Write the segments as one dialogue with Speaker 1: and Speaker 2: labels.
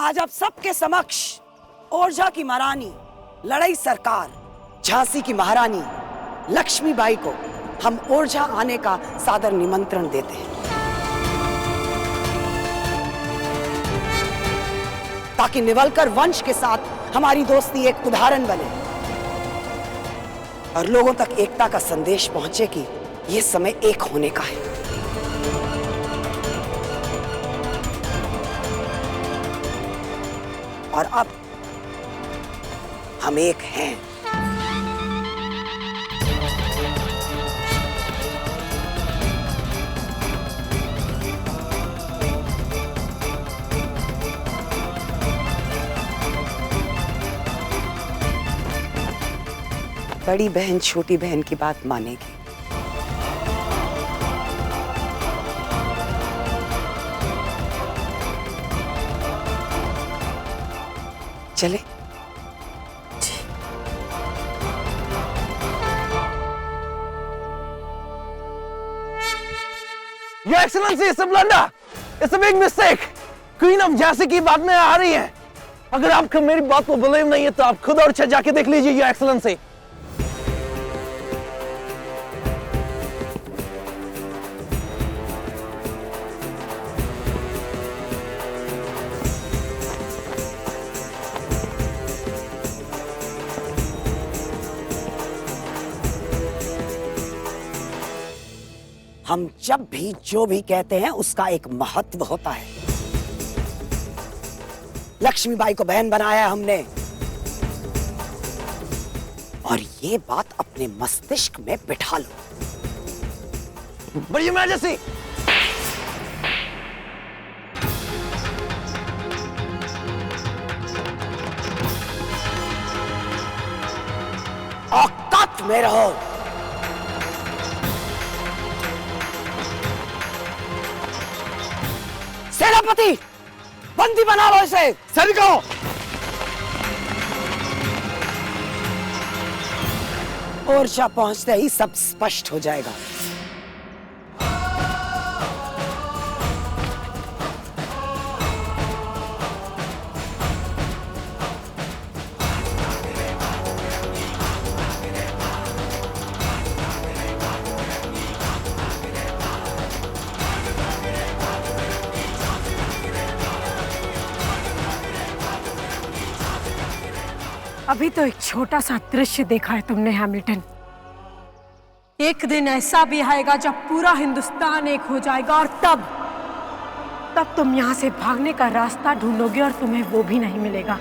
Speaker 1: आज आप सबके समक्ष ओरछा की महारानी, लड़ाई सरकार, झांसी की महारानी लक्ष्मीबाई को हम ओरछा आने का सादर निमंत्रण देते हैं, ताकि निवलकर वंश के साथ हमारी दोस्ती एक उदाहरण बने और लोगों तक एकता का संदेश पहुंचे कि यह समय एक होने का है। और अब हम एक हैं। बड़ी बहन छोटी बहन की बात मानेगी। चले?
Speaker 2: Your Excellency, it's a blunder. It's a big mistake. Queen of Jhansi की बात में आ रही है। अगर आपको मेरी बात को बिलीव नहीं है तो आप खुद और जाके देख लीजिए, Your Excellency.
Speaker 1: हम जब भी जो भी कहते हैं उसका एक महत्व होता है। लक्ष्मीबाई को बहन बनाया हमने और ये बात अपने मस्तिष्क में बिठा लो।
Speaker 2: But Your Majesty,
Speaker 1: औकात में रहो। सेनापति, बंदी बना लो इसे।
Speaker 2: सैनिकों,
Speaker 1: ओरछा पहुंचते ही सब स्पष्ट हो जाएगा।
Speaker 3: अभी तो एक छोटा सा दृश्य देखा है तुमने हैमिल्टन। एक दिन ऐसा भी आएगा जब पूरा हिंदुस्तान एक हो जाएगा और तब तुम यहाँ से भागने का रास्ता ढूंढोगे और तुम्हें वो भी नहीं मिलेगा।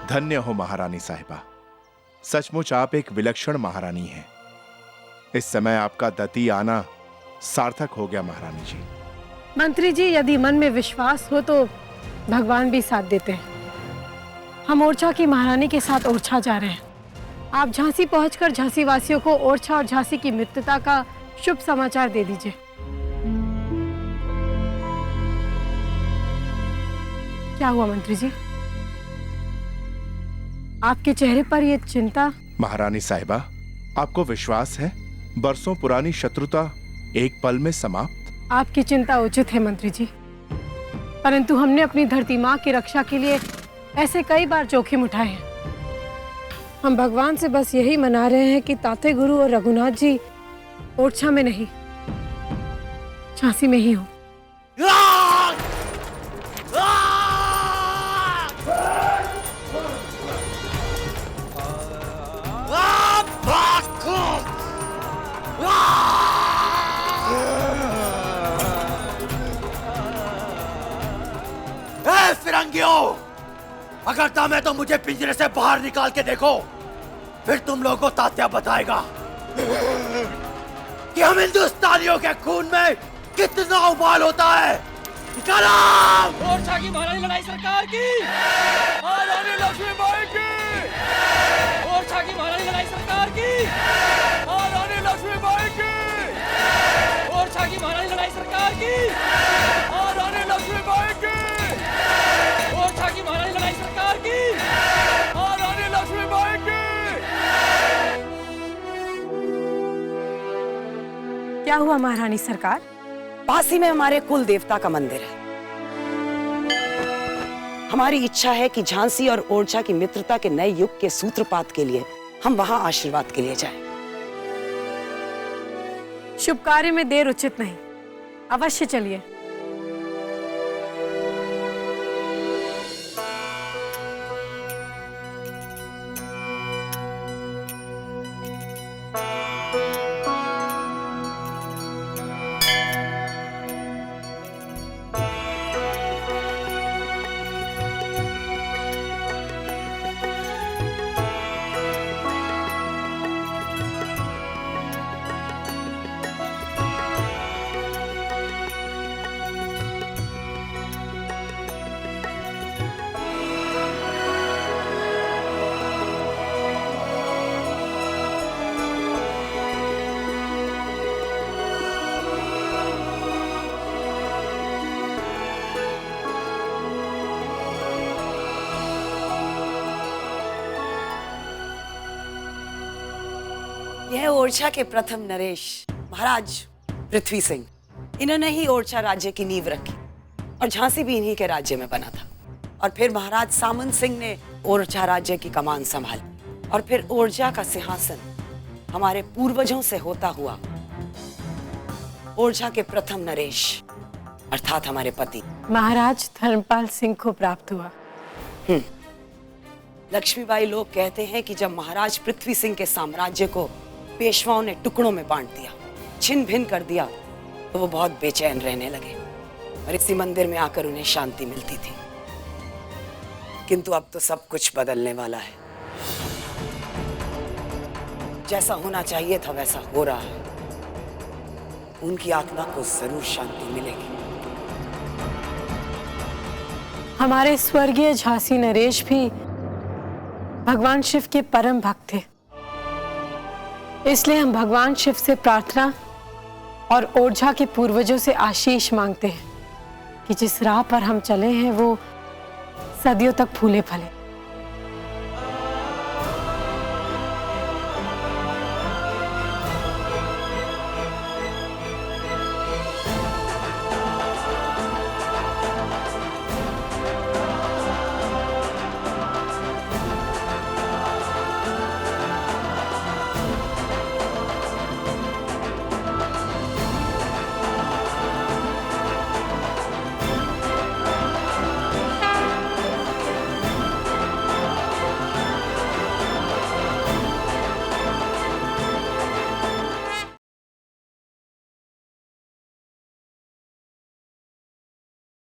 Speaker 4: धन्य हो महारानी साहिबा, सचमुच आप एक विलक्षण महारानी हैं। इस समय आपका दती आना सार्थक हो गया महारानी जी।
Speaker 3: मंत्री जी, यदि मन में विश्वास हो तो भगवान भी साथ देते हैं। हम ओरछा की महारानी के साथ ओरछा जा रहे हैं। आप झांसी पहुंचकर झांसी वासियों को ओरछा और झांसी की मित्रता का शुभ समाचार दे दीजिए। क्या हुआ मंत्री जी, आपके चेहरे पर ये चिंता?
Speaker 4: महारानी साहिबा, आपको विश्वास है बरसों पुरानी शत्रुता एक पल में समाप्त?
Speaker 3: आपकी चिंता उचित है मंत्री जी, परंतु हमने अपनी धरती माँ की रक्षा के लिए ऐसे कई बार जोखिम उठाए हैं। हम भगवान से बस यही मना रहे हैं कि ताते गुरु और रघुनाथ जी ओरछा में नहीं, झांसी में ही हो।
Speaker 5: फिरंगियों, अगर दम है तो मुझे पिंजरे से बाहर निकाल के देखो, फिर तुम लोगों को तात्या बताएगा कि हम हिंदुस्तानियों के खून में कितना उबाल होता है।
Speaker 6: ओरछा की महारानी लड़ाई सरकार की, महारानी लक्ष्मीबाई की, ओरछा की महारानी
Speaker 3: क्या हुआ महारानी सरकार?
Speaker 1: पास ही में हमारे कुल देवता का मंदिर है। हमारी इच्छा है कि झांसी और ओरछा की मित्रता के नए युग के सूत्रपात के लिए हम वहां आशीर्वाद के लिए जाएं।
Speaker 3: शुभ कार्य में देर उचित नहीं, अवश्य चलिए।
Speaker 1: यह ओरछा के प्रथम नरेश महाराज पृथ्वी सिंह, इन्होंने ही ओरछा राज्य की नींव रखी और झांसी भी इन्हीं के राज्य में बना था। और फिर महाराज सामंत सिंह ने ओरछा राज्य की कमान संभाली और फिर ओरछा का सिंहासन हमारे पूर्वजों से होता हुआ ओरछा के प्रथम नरेश अर्थात हमारे पति
Speaker 3: महाराज धर्मपाल सिंह को प्राप्त हुआ।
Speaker 1: लक्ष्मीबाई लोग कहते हैं कि जब महाराज पृथ्वी सिंह के साम्राज्य को पेशवाओं ने टुकड़ों में बांट दिया, छिन्न भिन्न कर दिया, तो वो बहुत बेचैन रहने लगे और इसी मंदिर में आकर उन्हें शांति मिलती थी। किंतु अब तो सब कुछ बदलने वाला है। जैसा होना चाहिए था वैसा हो रहा है। उनकी आत्मा को जरूर शांति मिलेगी।
Speaker 3: हमारे स्वर्गीय झांसी नरेश भी भगवान शिव के परम भक्त थे, इसलिए हम भगवान शिव से प्रार्थना और ओरछा के पूर्वजों से आशीष मांगते हैं कि जिस राह पर हम चले हैं वो सदियों तक फूले फले।